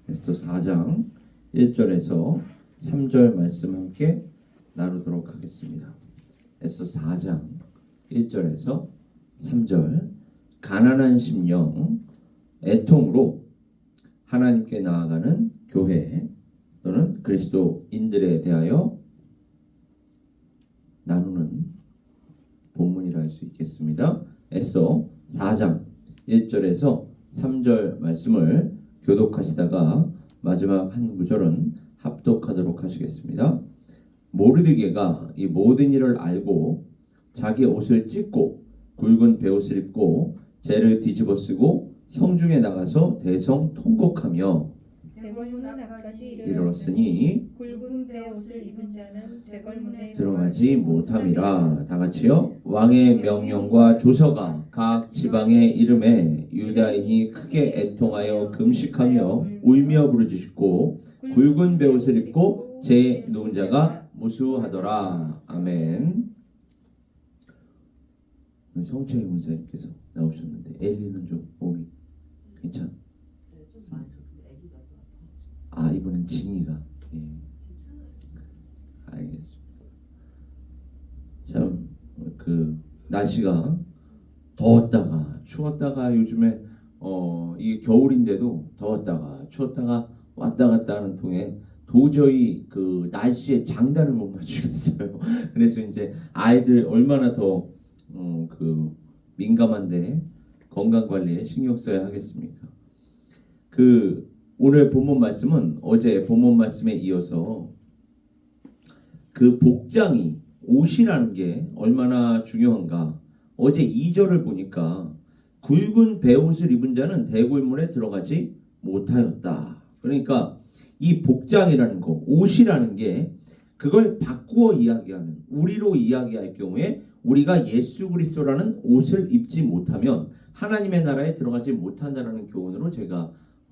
에스더 4장 1절에서 3절 말씀 함께 나누도록 하겠습니다. 에스더 4장 1절에서 3절. 가난한 심령, 애통으로 하나님께 나아가는 교회 또는 그리스도인들에 대하여 나누는 본문이라 할 수 있겠습니다. 에스더 4장 1절에서 3절 말씀을 교독하시다가 마지막 한 구절은 합독하도록 하시겠습니다. 모르드게가 이 모든 일을 알고 자기 옷을 찢고 굵은 베옷을 입고 재를 뒤집어 쓰고 성중에 나가서 대성통곡하며 대궐문 앞까지 이르렀으니 굵은 베옷을 입은 자는 대궐문에 들어가지 못함이라. 다 같이요. 왕의 명령과 조서가 각 지방의 이름에 유다인이 크게 애통하여 금식하며 울며 부르짖고 굵은 베옷을 입고 제 누운 자가 무수하더라. 아멘. 성채희 문사님께서 나오셨는데 엘리는 좀 몸이 괜찮? 아, 이번엔 진이가. 예. 알겠습니다. 참 날씨가 더웠다가 추웠다가 요즘에 이게 겨울인데도 더웠다가 추웠다가 왔다 갔다 하는 통에 도저히 그 날씨에 장단을 못 맞추겠어요. 그래서 이제 아이들 얼마나 더 민감한데 건강 관리에 신경 써야 하겠습니까? 오늘 본문 말씀은 어제 본문 말씀에 이어서 그 복장이 옷이라는 게 얼마나 중요한가. 어제 2절을 보니까 굵은 베옷을 입은 자는 대궐문에 들어가지 못하였다. 그러니까 이 복장이라는 거, 옷이라는 게 그걸 바꾸어 이야기하면, 우리로 이야기할 경우에 우리가 예수 그리스도라는 옷을 입지 못하면 하나님의 나라에 들어가지 못한다라는 교훈으로 제가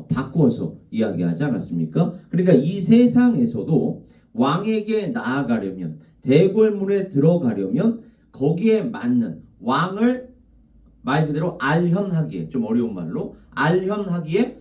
바꾸어서 이야기하지 않았습니까? 그러니까 이 세상에서도 왕에게 나아가려면, 대궐문에 들어가려면 거기에 맞는 왕을 말 그대로 알현하기에, 좀 어려운 말로 알현하기에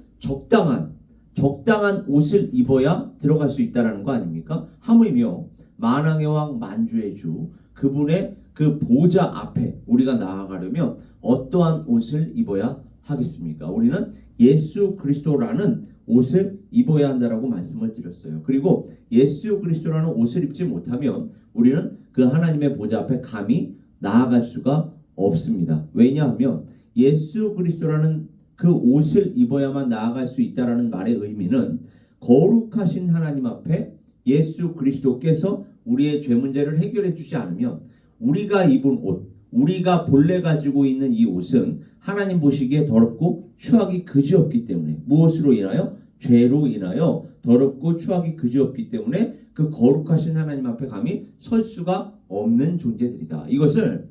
적당한 옷을 입어야 들어갈 수 있다는 거 아닙니까? 하물며 만왕의 왕 만주의 주 그분의 그 보좌 앞에 우리가 나아가려면 어떠한 옷을 입어야 하겠습니까? 우리는 예수 그리스도라는 옷을 입어야 한다라고 말씀을 드렸어요. 그리고 예수 그리스도라는 옷을 입지 못하면 우리는 그 하나님의 보좌 앞에 감히 나아갈 수가 없습니다. 왜냐하면 예수 그리스도라는 그 옷을 입어야만 나아갈 수 있다라는 말의 의미는 거룩하신 하나님 앞에 예수 그리스도께서 우리의 죄 문제를 해결해 주지 않으면 우리가 입은 옷, 우리가 본래 가지고 있는 이 옷은 하나님 보시기에 더럽고 추악이 그지없기 때문에, 무엇으로 인하여? 죄로 인하여 더럽고 추악이 그지없기 때문에 그 거룩하신 하나님 앞에 감히 설 수가 없는 존재들이다. 이것을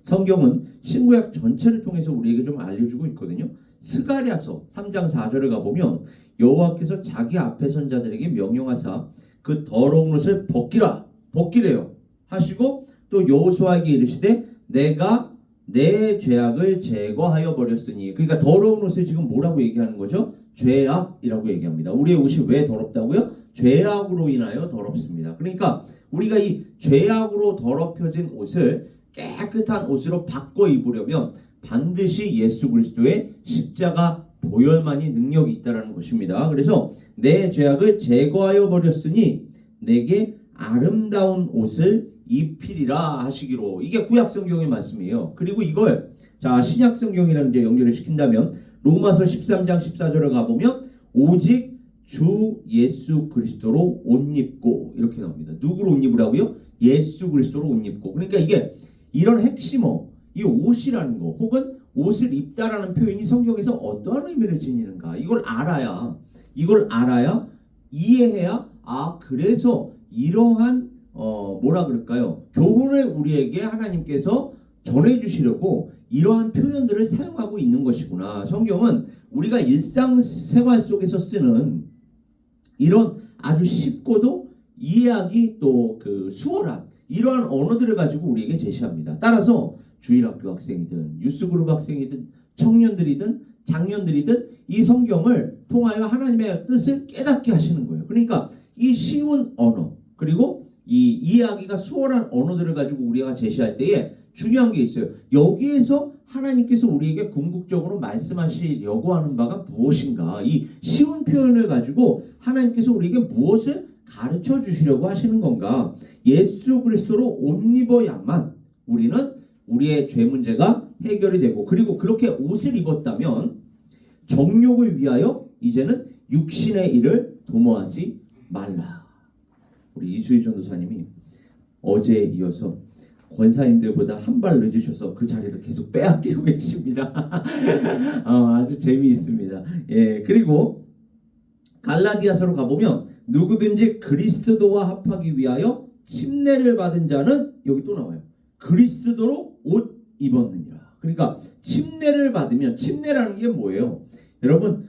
성경은 신구약 전체를 통해서 우리에게 좀 알려주고 있거든요. 스가랴서 3장 4절에 가보면 여호와께서 자기 앞에 선 자들에게 명령하사 그 더러운 옷을 벗기래요 하시고, 또 여호수아에게 이르시되 내가 내 죄악을 제거하여 버렸으니. 그러니까 더러운 옷을 지금 뭐라고 얘기하는 거죠? 죄악이라고 얘기합니다. 우리의 옷이 왜 더럽다고요? 죄악으로 인하여 더럽습니다. 그러니까 우리가 이 죄악으로 더럽혀진 옷을 깨끗한 옷으로 바꿔 입으려면 반드시 예수 그리스도의 십자가 보혈만이 능력이 있다는 것입니다. 그래서 내 죄악을 제거하여 버렸으니 내게 아름다운 옷을 입히리라 하시기로. 이게 구약 성경의 말씀이에요. 그리고 이걸 신약 성경이랑 이제 연결을 시킨다면 로마서 13장 14절에 가보면 오직 주 예수 그리스도로 옷 입고 이렇게 나옵니다. 누구로 옷 입으라고요? 예수 그리스도로 옷 입고. 그러니까 이게 이런 핵심어, 이 옷이라는 거 혹은 옷을 입다라는 표현이 성경에서 어떠한 의미를 지니는가, 이걸 알아야 이해해야, 그래서 이러한 교훈을 우리에게 하나님께서 전해주시려고 이러한 표현들을 사용하고 있는 것이구나. 성경은 우리가 일상생활 속에서 쓰는 이런 아주 쉽고도 이해하기 또 수월한 이러한 언어들을 가지고 우리에게 제시합니다. 따라서 주일학교 학생이든 유스그룹 학생이든 청년들이든 장년들이든 이 성경을 통하여 하나님의 뜻을 깨닫게 하시는 거예요. 그러니까 이 쉬운 언어 그리고 이 이해하기가 수월한 언어들을 가지고 우리가 제시할 때에 중요한 게 있어요. 여기에서 하나님께서 우리에게 궁극적으로 말씀하시려고 하는 바가 무엇인가? 이 쉬운 표현을 가지고 하나님께서 우리에게 무엇을 가르쳐 주시려고 하시는 건가? 예수 그리스도로 옷 입어야만 우리는 우리의 죄 문제가 해결이 되고, 그리고 그렇게 옷을 입었다면 정욕을 위하여 이제는 육신의 일을 도모하지 말라. 우리 이수희 전도사님이 어제에 이어서 권사님들보다 한 발 늦으셔서 그 자리를 계속 빼앗기고 계십니다. 아주 재미있습니다. 예, 그리고 갈라디아서로 가보면 누구든지 그리스도와 합하기 위하여 침례를 받은 자는 여기 또 나와요. 그리스도로 옷 입었느니라. 그러니까 침례를 받으면, 침례라는 게 뭐예요? 여러분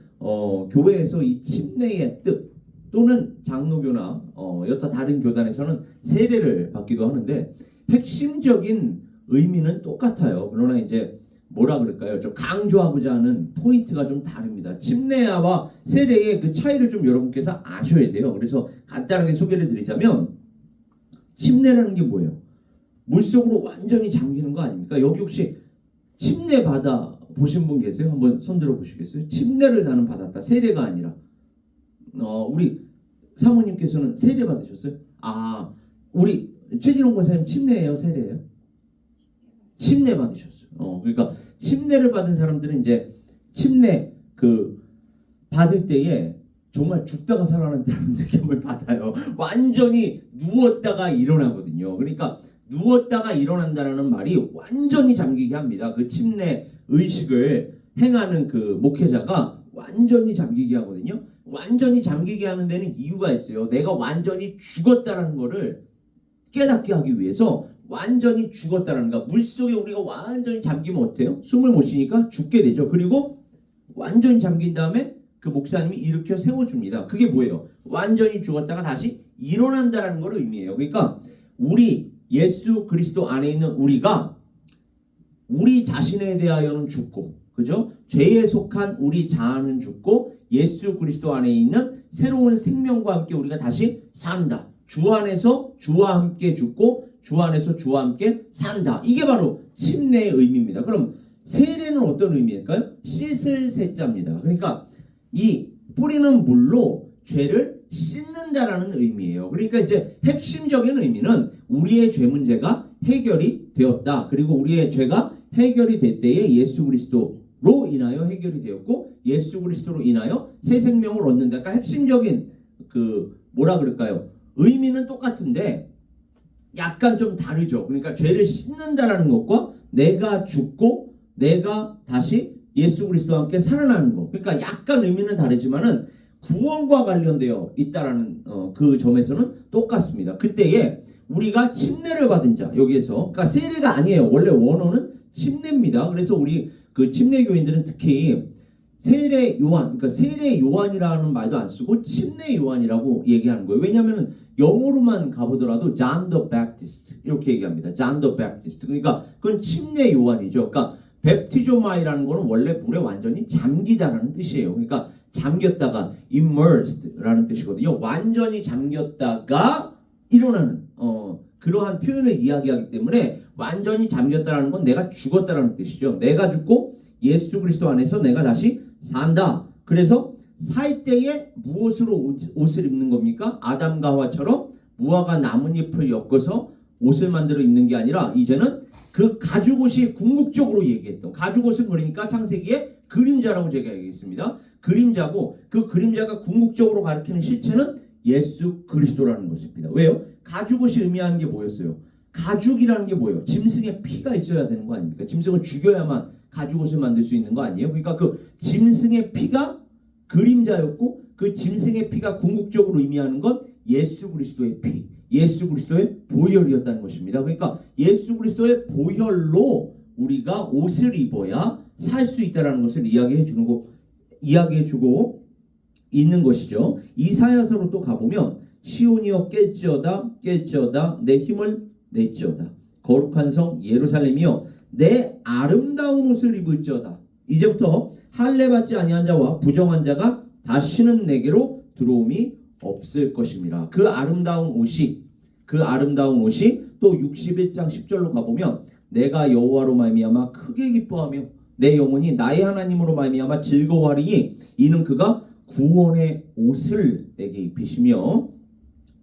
교회에서 이 침례의 뜻 또는 장로교나 여타 다른 교단에서는 세례를 받기도 하는데 핵심적인 의미는 똑같아요. 그러나 이제 뭐라 그럴까요? 좀 강조하고자 하는 포인트가 좀 다릅니다. 침례와 세례의 그 차이를 좀 여러분께서 아셔야 돼요. 그래서 간단하게 소개를 드리자면 침례라는 게 뭐예요? 물속으로 완전히 잠기는 거 아닙니까? 여기 혹시 침례 받아 보신 분 계세요? 한번 손 들어 보시겠어요? 침례를 나는 받았다. 세례가 아니라. 우리 사모님께서는 세례 받으셨어요? 아, 우리 최진홍 권사님 침례예요, 세례예요? 침례 받으셨어요. 그러니까 침례를 받은 사람들은 이제 침례 받을 때에 정말 죽다가 살아난다는 느낌을 받아요. 완전히 누웠다가 일어나거든요. 그러니까 누웠다가 일어난다는 말이 완전히 잠기게 합니다. 그 침례 의식을 행하는 그 목회자가 완전히 잠기게 하거든요. 완전히 잠기게 하는 데는 이유가 있어요. 내가 완전히 죽었다라는 거를 깨닫게 하기 위해서 완전히 죽었다라는 거. 물속에 우리가 완전히 잠기면 어때요? 숨을 못 쉬니까 죽게 되죠. 그리고 완전히 잠긴 다음에 그 목사님이 일으켜 세워줍니다. 그게 뭐예요? 완전히 죽었다가 다시 일어난다라는 걸 의미해요. 그러니까 우리 예수 그리스도 안에 있는 우리가 우리 자신에 대하여는 죽고, 그죠? 죄에 속한 우리 자아는 죽고 예수 그리스도 안에 있는 새로운 생명과 함께 우리가 다시 산다. 주 안에서 주와 함께 죽고 주 안에서 주와 함께 산다. 이게 바로 침례의 의미입니다. 그럼 세례는 어떤 의미일까요? 씻을 세자입니다. 그러니까 이 뿌리는 물로 죄를 씻는다라는 의미예요. 그러니까 이제 핵심적인 의미는 우리의 죄 문제가 해결이 되었다. 그리고 우리의 죄가 해결이 될 때에 예수 그리스도로 인하여 해결이 되었고 예수 그리스도로 인하여 새 생명을 얻는다. 그러니까 핵심적인 뭐라 그럴까요? 의미는 똑같은데 약간 좀 다르죠. 그러니까 죄를 씻는다라는 것과 내가 죽고 내가 다시 예수 그리스도와 함께 살아나는 것. 그러니까 약간 의미는 다르지만은 구원과 관련되어 있다라는 그 점에서는 똑같습니다. 그때에 우리가 침례를 받은 자, 여기에서 그러니까 세례가 아니에요. 원래 원어는 침례입니다. 그래서 우리 그 침례교인들은 특히 세례 요한, 그러니까 세례 요한이라는 말도 안 쓰고 침례 요한이라고 얘기하는 거예요. 왜냐하면 영어로만 가보더라도 John the Baptist 이렇게 얘기합니다. John the Baptist. 그러니까 그건 침례 요한이죠. 그러니까 베프티조마이라는 거는 원래 물에 완전히 잠기다라는 뜻이에요. 그러니까 잠겼다가 immersed라는 뜻이거든요. 완전히 잠겼다가 일어나는 그러한 표현을 이야기하기 때문에 완전히 잠겼다라는 건 내가 죽었다라는 뜻이죠. 내가 죽고 예수 그리스도 안에서 내가 다시 산다. 그래서 살 때에 무엇으로 옷을 입는 겁니까? 아담과 하와처럼 무화과 나뭇잎을 엮어서 옷을 만들어 입는 게 아니라 이제는 그 가죽옷이 궁극적으로 얘기했던 가죽옷은 그러니까 창세기의 그림자라고 제가 얘기했습니다. 그림자고 그 그림자가 궁극적으로 가리키는 실체는 예수 그리스도라는 것입니다. 왜요? 가죽옷이 의미하는 게 뭐였어요? 가죽이라는 게 뭐예요? 짐승의 피가 있어야 되는 거 아닙니까? 짐승을 죽여야만 가죽옷을 만들 수 있는 거 아니에요? 그러니까 그 짐승의 피가 그림자였고 그 짐승의 피가 궁극적으로 의미하는 건 예수 그리스도의 피, 예수 그리스도의 보혈이었다는 것입니다. 그러니까 예수 그리스도의 보혈로 우리가 옷을 입어야 살 수 있다는 것을 이야기해주고 있는 것이죠. 이사야서로 또 가보면 시온이여 깰지어다 깰지어다 내 힘을 낼지어다 거룩한 성 예루살렘이여 내 아름다운 옷을 입을지어다 이제부터 할례 받지 아니한 자와 부정한 자가 다시는 내게로 들어옴이 없을 것입니다. 그 아름다운 옷이 또 61장 10절로 가보면 내가 여호와로 말미암아 크게 기뻐하며 내 영혼이 나의 하나님으로 말미암아 즐거워하리니 이는 그가 구원의 옷을 내게 입히시며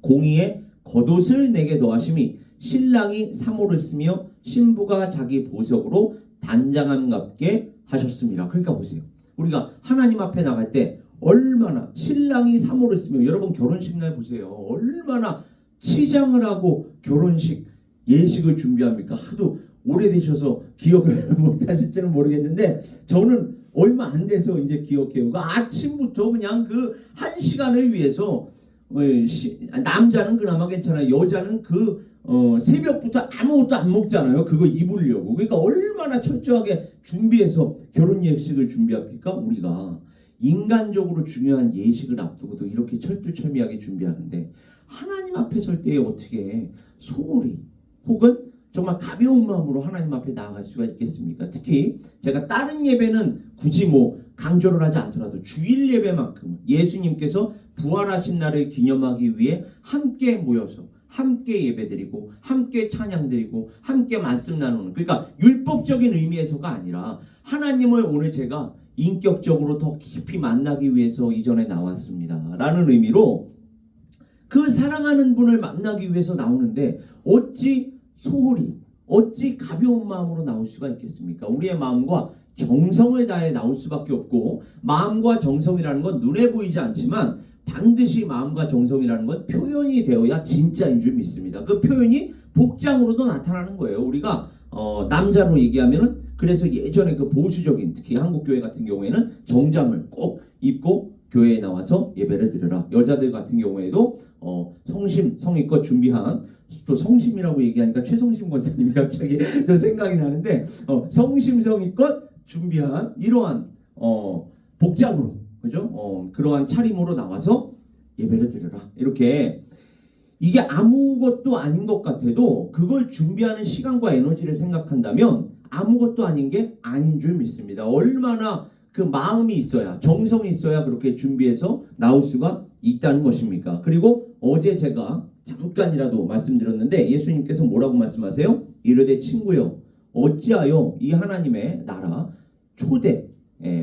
공의의 겉옷을 내게 더하심이 신랑이 사모를 쓰며 신부가 자기 보석으로 단장함갑게 하셨습니다. 그러니까 보세요. 우리가 하나님 앞에 나갈 때 얼마나 신랑이 사모를 쓰며, 여러분 결혼식 날 보세요. 얼마나 치장을 하고 결혼식 예식을 준비합니까? 하도 오래되셔서 기억을 못 하실지는 모르겠는데 저는 얼마 안 돼서 이제 기억해요. 그 아침부터 그냥 그 한 시간을 위해서 남자는 그나마 괜찮아요. 여자는 새벽부터 아무것도 안 먹잖아요. 그거 입으려고. 그러니까 얼마나 철저하게 준비해서 결혼 예식을 준비합니까? 우리가 인간적으로 중요한 예식을 앞두고도 이렇게 철두철미하게 준비하는데 하나님 앞에 설 때에 어떻게 소홀히 혹은 정말 가벼운 마음으로 하나님 앞에 나아갈 수가 있겠습니까? 특히 제가 다른 예배는 굳이 강조를 하지 않더라도 주일 예배만큼 예수님께서 부활하신 날을 기념하기 위해 함께 모여서 함께 예배드리고 함께 찬양드리고 함께 말씀 나누는, 그러니까 율법적인 의미에서가 아니라 하나님을 오늘 제가 인격적으로 더 깊이 만나기 위해서 이전에 나왔습니다 라는 의미로 그 사랑하는 분을 만나기 위해서 나오는데 어찌 소홀히 어찌 가벼운 마음으로 나올 수가 있겠습니까? 우리의 마음과 정성을 다해 나올 수밖에 없고, 마음과 정성이라는 건 눈에 보이지 않지만 반드시 마음과 정성이라는 건 표현이 되어야 진짜인 줄 믿습니다. 그 표현이 복장으로도 나타나는 거예요. 우리가 남자로 얘기하면은, 그래서 예전에 그 보수적인, 특히 한국교회 같은 경우에는 정장을 꼭 입고 교회에 나와서 예배를 드려라. 여자들 같은 경우에도 성심 성의껏 준비한, 또 성심이라고 얘기하니까 최성심 권사님이 갑자기 저 생각이 나는데 성심 성의껏 준비한 이러한 복장으로, 그죠? 그러한 차림으로 나와서 예배를 드려라. 이렇게 이게 아무것도 아닌 것 같아도 그걸 준비하는 시간과 에너지를 생각한다면 아무것도 아닌 게 아닌 줄 믿습니다. 얼마나 그 마음이 있어야, 정성이 있어야 그렇게 준비해서 나올 수가 있다는 것입니까? 그리고 어제 제가 잠깐이라도 말씀드렸는데 예수님께서 뭐라고 말씀하세요? 이르되 친구여 어찌하여 이 하나님의 나라 초대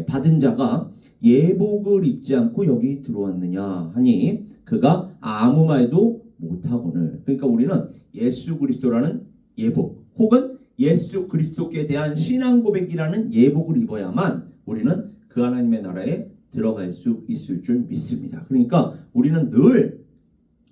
받은 자가 예복을 입지 않고 여기 들어왔느냐 하니 그가 아무 말도 못하거늘. 그러니까 우리는 예수 그리스도라는 예복 혹은 예수 그리스도께 대한 신앙 고백이라는 예복을 입어야만 우리는 그 하나님의 나라에 들어갈 수 있을 줄 믿습니다. 그러니까 우리는 늘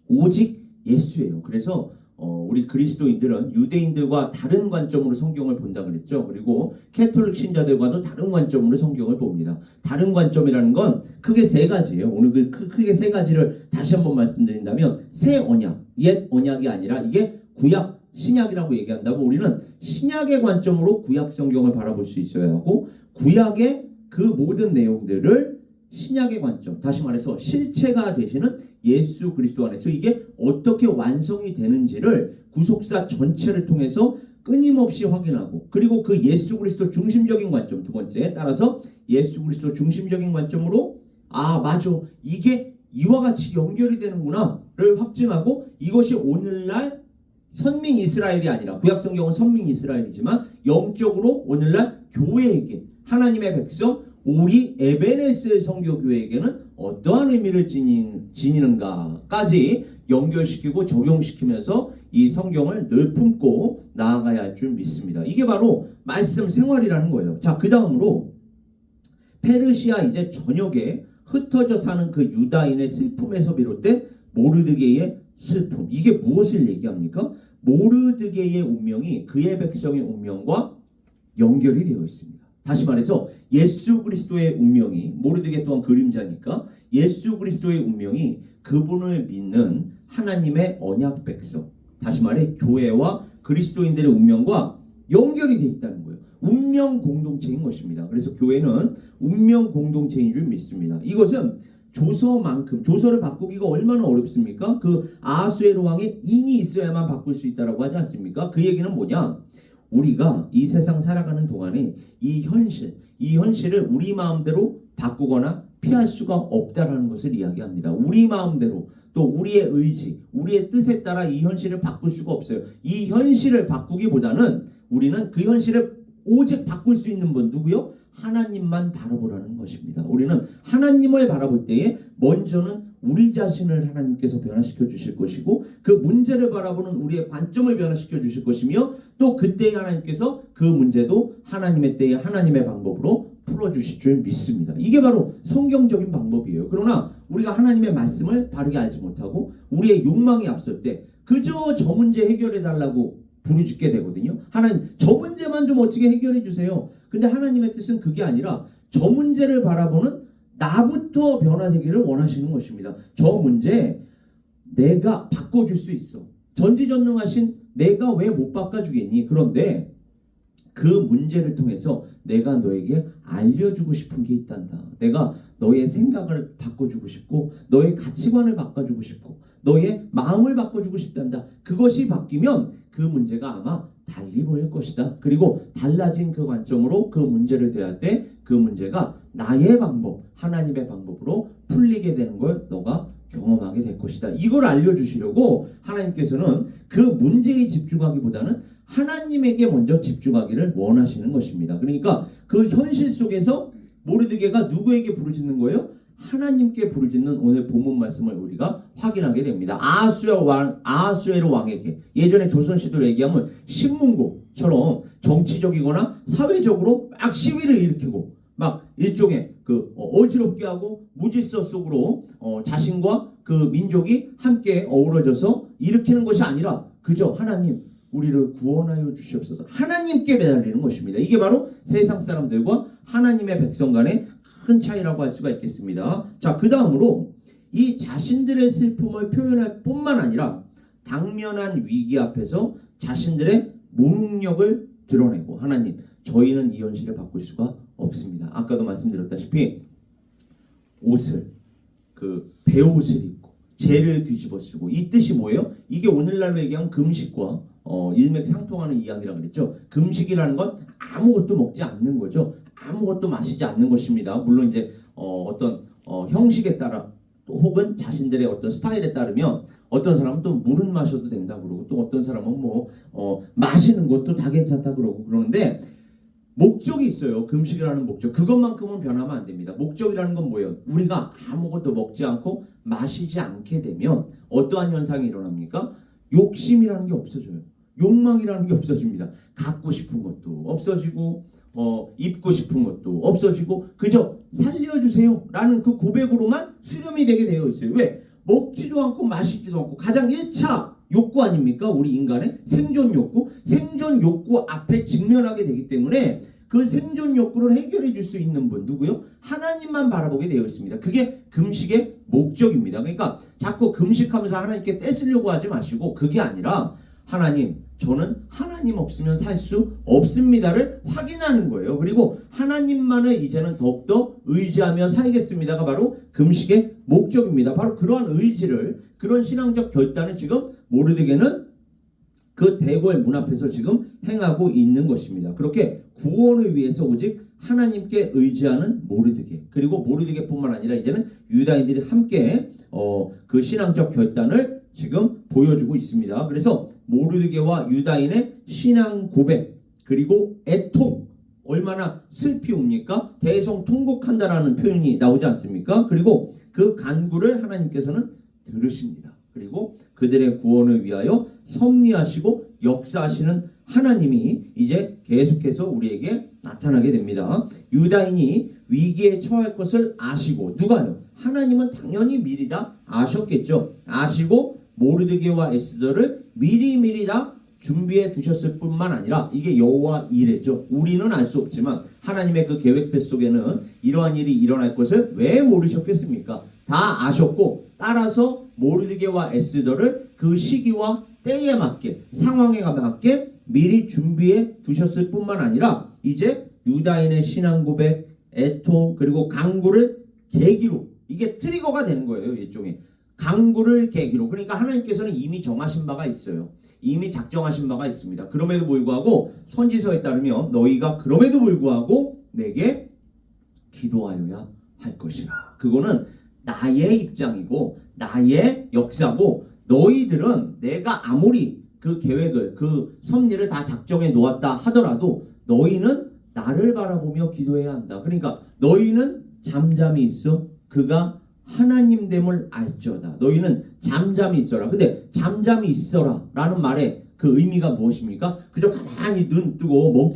오직 예수예요. 그래서 우리 그리스도인들은 유대인들과 다른 관점으로 성경을 본다 그랬죠. 그리고 캐톨릭 신자들과도 다른 관점으로 성경을 봅니다. 다른 관점이라는 건 크게 세 가지예요. 오늘 크게 세 가지를 다시 한번 말씀드린다면, 새 언약, 옛 언약이 아니라 이게 구약, 신약이라고 얘기한다고 우리는 신약의 관점으로 구약 성경을 바라볼 수 있어야 하고, 구약의 그 모든 내용들을 신약의 관점, 다시 말해서 실체가 되시는 예수 그리스도 안에서 이게 어떻게 완성이 되는지를 구속사 전체를 통해서 끊임없이 확인하고, 그리고 그 예수 그리스도 중심적인 관점, 두 번째 따라서 예수 그리스도 중심적인 관점으로 맞아, 이게 이와 같이 연결이 되는구나를 확증하고, 이것이 오늘날 선민 이스라엘이 아니라, 구약 성경은 선민 이스라엘이지만 영적으로 오늘날 교회에게, 하나님의 백성 우리 에베네스 성교교회에게는 어떠한 의미를 지니는가까지 연결시키고 적용시키면서 이 성경을 늘 품고 나아가야 할 줄 믿습니다. 이게 바로 말씀 생활이라는 거예요. 자, 그 다음으로 페르시아 이제 전역에 흩어져 사는 그 유다인의 슬픔에서 비롯된 모르드게의 슬픔, 이게 무엇을 얘기합니까? 모르드게의 운명이 그의 백성의 운명과 연결이 되어 있습니다. 다시 말해서 예수 그리스도의 운명이, 모르드게 또한 그림자니까 예수 그리스도의 운명이 그분을 믿는 하나님의 언약 백성, 다시 말해 교회와 그리스도인들의 운명과 연결이 되어 있다는 거예요. 운명 공동체인 것입니다. 그래서 교회는 운명 공동체인 줄 믿습니다. 이것은 조서를 바꾸기가 얼마나 어렵습니까? 그 아하수에로 왕의 인이 있어야만 바꿀 수 있다라고 하지 않습니까? 그 얘기는 뭐냐? 우리가 이 세상 살아가는 동안에 이 현실, 이 현실을 우리 마음대로 바꾸거나 피할 수가 없다라는 것을 이야기합니다. 우리 마음대로 또 우리의 의지, 우리의 뜻에 따라 이 현실을 바꿀 수가 없어요. 이 현실을 바꾸기보다는 우리는 그 현실을 오직 바꿀 수 있는 분 누구요? 하나님만 바라보라는 것입니다. 우리는 하나님을 바라볼 때에 먼저는 우리 자신을 하나님께서 변화시켜 주실 것이고 그 문제를 바라보는 우리의 관점을 변화시켜 주실 것이며 또 그때에 하나님께서 그 문제도 하나님의 때에 하나님의 방법으로 풀어주실 줄 믿습니다. 이게 바로 성경적인 방법이에요. 그러나 우리가 하나님의 말씀을 바르게 알지 못하고 우리의 욕망이 앞설 때 그저 저 문제 해결해 달라고 부르짖게 되거든요. 하나님 저 문제만 좀 어떻게 해결해 주세요. 근데 하나님의 뜻은 그게 아니라 저 문제를 바라보는 나부터 변화되기를 원하시는 것입니다. 저 문제 내가 바꿔줄 수 있어. 전지전능하신 내가 왜 못 바꿔주겠니? 그런데 그 문제를 통해서 내가 너에게 알려주고 싶은 게 있단다. 내가 너의 생각을 바꿔주고 싶고 너의 가치관을 바꿔주고 싶고 너의 마음을 바꿔주고 싶단다. 그것이 바뀌면 그 문제가 아마 달리 보일 것이다. 그리고 달라진 그 관점으로 그 문제를 대할 때 그 문제가 나의 방법, 하나님의 방법으로 풀리게 되는 걸 너가 경험하게 될 것이다. 이걸 알려주시려고 하나님께서는 그 문제에 집중하기보다는 하나님에게 먼저 집중하기를 원하시는 것입니다. 그러니까 그 현실 속에서 모르드게가 누구에게 부르짖는 거예요? 하나님께 부르짖는 오늘 본문 말씀을 우리가 확인하게 됩니다. 아하수에로 왕에게 예전에 조선시대로 얘기하면 신문고처럼 정치적이거나 사회적으로 막 시위를 일으키고 막 일종의 그 어지럽게 하고 무질서 속으로 자신과 그 민족이 함께 어우러져서 일으키는 것이 아니라 그저 하나님 우리를 구원하여 주시옵소서 하나님께 매달리는 것입니다. 이게 바로 세상 사람들과 하나님의 백성 간의 큰 차이라고 할 수가 있겠습니다. 자, 그 다음으로 이 자신들의 슬픔을 표현할 뿐만 아니라 당면한 위기 앞에서 자신들의 무능력을 드러내고 하나님 저희는 이 현실을 바꿀 수가 없습니다. 아까도 말씀드렸다시피 옷을 그 배옷을 입고 재를 뒤집어 쓰고 이 뜻이 뭐예요? 이게 오늘날로 얘기하면 금식과 일맥상통하는 이야기라고 그랬죠. 금식이라는 건 아무것도 먹지 않는 거죠. 아무것도 마시지 않는 것입니다. 물론 이제 어떤 형식에 따라 또 혹은 자신들의 어떤 스타일에 따르면 어떤 사람은 또 물은 마셔도 된다 그러고 또 어떤 사람은 뭐 마시는 것도 다 괜찮다 그러고 그러는데 목적이 있어요. 금식이라는 목적. 그것만큼은 변하면 안 됩니다. 목적이라는 건 뭐예요? 우리가 아무것도 먹지 않고 마시지 않게 되면 어떠한 현상이 일어납니까? 욕심이라는 게 없어져요. 욕망이라는 게 없어집니다. 갖고 싶은 것도 없어지고 입고 싶은 것도 없어지고 그저 살려주세요 라는 그 고백으로만 수렴이 되게 되어 있어요. 왜? 먹지도 않고 마시지도 않고 가장 1차 욕구 아닙니까? 우리 인간의 생존 욕구. 생존 욕구 앞에 직면하게 되기 때문에 그 생존 욕구를 해결해 줄 수 있는 분 누구요? 하나님만 바라보게 되어 있습니다. 그게 금식의 목적입니다. 그러니까 자꾸 금식하면서 하나님께 떼쓰려고 하지 마시고 그게 아니라 하나님 저는 하나님 없으면 살 수 없습니다를 확인하는 거예요. 그리고 하나님만을 이제는 더욱더 의지하며 살겠습니다가 바로 금식의 목적입니다. 바로 그러한 의지를 그런 신앙적 결단을 지금 모르드게는 그 대궐 문 앞에서 지금 행하고 있는 것입니다. 그렇게 구원을 위해서 오직 하나님께 의지하는 모르드게 그리고 모르드게뿐만 아니라 이제는 유다인들이 함께 그 신앙적 결단을 지금 보여주고 있습니다. 그래서 모르드게와 유다인의 신앙 고백 그리고 애통 얼마나 슬피웁니까? 대성통곡한다라는 표현이 나오지 않습니까? 그리고 그 간구를 하나님께서는 들으십니다. 그리고 그들의 구원을 위하여 섭리하시고 역사하시는 하나님이 이제 계속해서 우리에게 나타나게 됩니다. 유다인이 위기에 처할 것을 아시고 누가요? 하나님은 당연히 미리 다 아셨겠죠. 아시고 모르드게와 에스더를 미리 다 준비해 두셨을 뿐만 아니라 이게 여호와 이레죠. 우리는 알 수 없지만 하나님의 그 계획표 속에는 이러한 일이 일어날 것을 왜 모르셨겠습니까? 다 아셨고 따라서 모르드게와 에스더를 그 시기와 때에 맞게 상황에 맞게 미리 준비해 두셨을 뿐만 아니라 이제 유다인의 신앙 고백, 애통 그리고 간구를 계기로 이게 트리거가 되는 거예요. 일종의 간구를 계기로. 그러니까 하나님께서는 이미 정하신 바가 있어요. 이미 작정하신 바가 있습니다. 그럼에도 불구하고 선지서에 따르면 너희가 그럼에도 불구하고 내게 기도하여야 할 것이라. 그거는 나의 입장이고 나의 역사고, 너희들은 내가 아무리 그 계획을, 그 섭리를 다 작정해 놓았다 하더라도 너희는 나를 바라보며 기도해야 한다. 그러니까 너희는 잠잠히 있어. 그가 하나님 됨을 알지어다. 너희는 잠잠히 있어라. 근데 잠잠히 있어라 라는 말의 그 의미가 무엇입니까? 그저 가만히 눈 뜨고 멍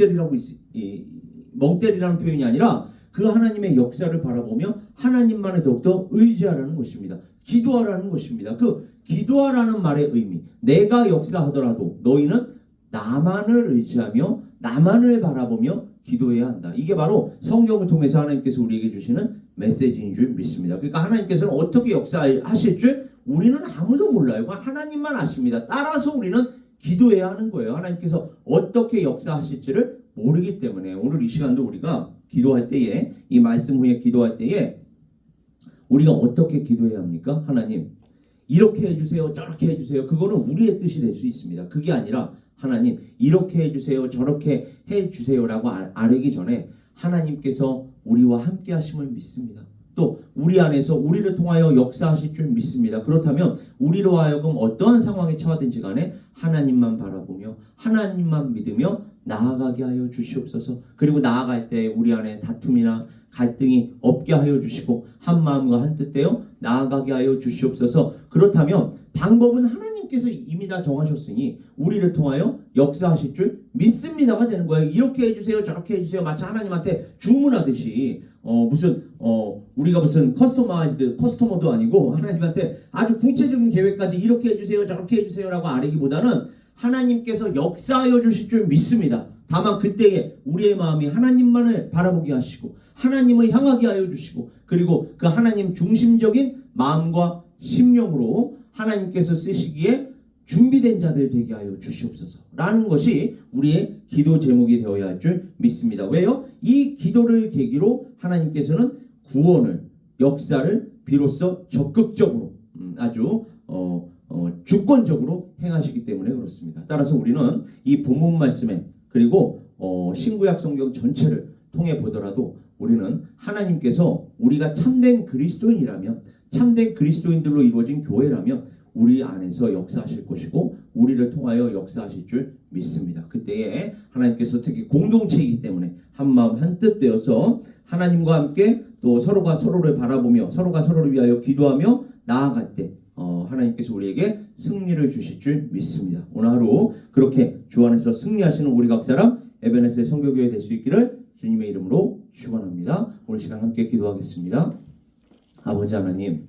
때리라는 표현이 아니라 그 하나님의 역사를 바라보며 하나님만을 더욱더 의지하라는 것입니다. 기도하라는 것입니다. 그 기도하라는 말의 의미, 내가 역사하더라도 너희는 나만을 의지하며 나만을 바라보며 기도해야 한다. 이게 바로 성경을 통해서 하나님께서 우리에게 주시는 메시지인 줄 믿습니다. 그러니까 하나님께서는 어떻게 역사하실 줄 우리는 아무도 몰라요. 하나님만 아십니다. 따라서 우리는 기도해야 하는 거예요. 하나님께서 어떻게 역사하실지를 모르기 때문에 오늘 이 시간도 우리가 기도할 때에, 이 말씀 후에 기도할 때에 우리가 어떻게 기도해야 합니까? 하나님 이렇게 해주세요, 저렇게 해주세요. 그거는 우리의 뜻이 될 수 있습니다. 그게 아니라 하나님 이렇게 해주세요, 저렇게 해주세요라고 아뢰기 전에 하나님께서 우리와 함께 하심을 믿습니다. 또 우리 안에서 우리를 통하여 역사하실 줄 믿습니다. 그렇다면 우리로 하여금 어떠한 상황에 처하든지 간에 하나님만 바라보며 하나님만 믿으며 나아가게 하여 주시옵소서. 그리고 나아갈 때 우리 안에 다툼이나 갈등이 없게 하여 주시고 한 마음과 한 뜻되어 나아가게 하여 주시옵소서. 그렇다면 방법은 하나님께서 이미 다 정하셨으니 우리를 통하여 역사하실 줄 믿습니다가 되는 거예요. 이렇게 해주세요, 저렇게 해주세요. 마치 하나님한테 주문하듯이 우리가 무슨 커스터머도 아니고 하나님한테 아주 구체적인 계획까지 이렇게 해주세요, 저렇게 해주세요라고 아뢰기보다는 하나님께서 역사하여 주실 줄 믿습니다. 다만 그때에 우리의 마음이 하나님만을 바라보게 하시고 하나님을 향하게 하여 주시고, 그리고 그 하나님 중심적인 마음과 심령으로 하나님께서 쓰시기에 준비된 자들 되게 하여 주시옵소서 라는 것이 우리의 기도 제목이 되어야 할 줄 믿습니다. 왜요? 이 기도를 계기로 하나님께서는 구원을, 역사를 비로소 적극적으로 아주 주권적으로 행하시기 때문에 그렇습니다. 따라서 우리는 이 본문 말씀에, 그리고 신구약 성경 전체를 통해 보더라도 우리는 하나님께서 우리가 참된 그리스도인이라면, 참된 그리스도인들로 이루어진 교회라면 우리 안에서 역사하실 것이고 우리를 통하여 역사하실 줄 믿습니다. 그때에 하나님께서 특히 공동체이기 때문에 한마음 한뜻 되어서 하나님과 함께 또 서로가 서로를 바라보며 서로가 서로를 위하여 기도하며 나아갈 때 하나님께서 우리에게 승리를 주실 줄 믿습니다. 오늘 하루 그렇게 주 안에서 승리하시는 우리 각 사람 에베네스의 선교교회 될 수 있기를 주님의 이름으로 축원합니다. 오늘 시간 함께 기도하겠습니다. 아버지 하나님,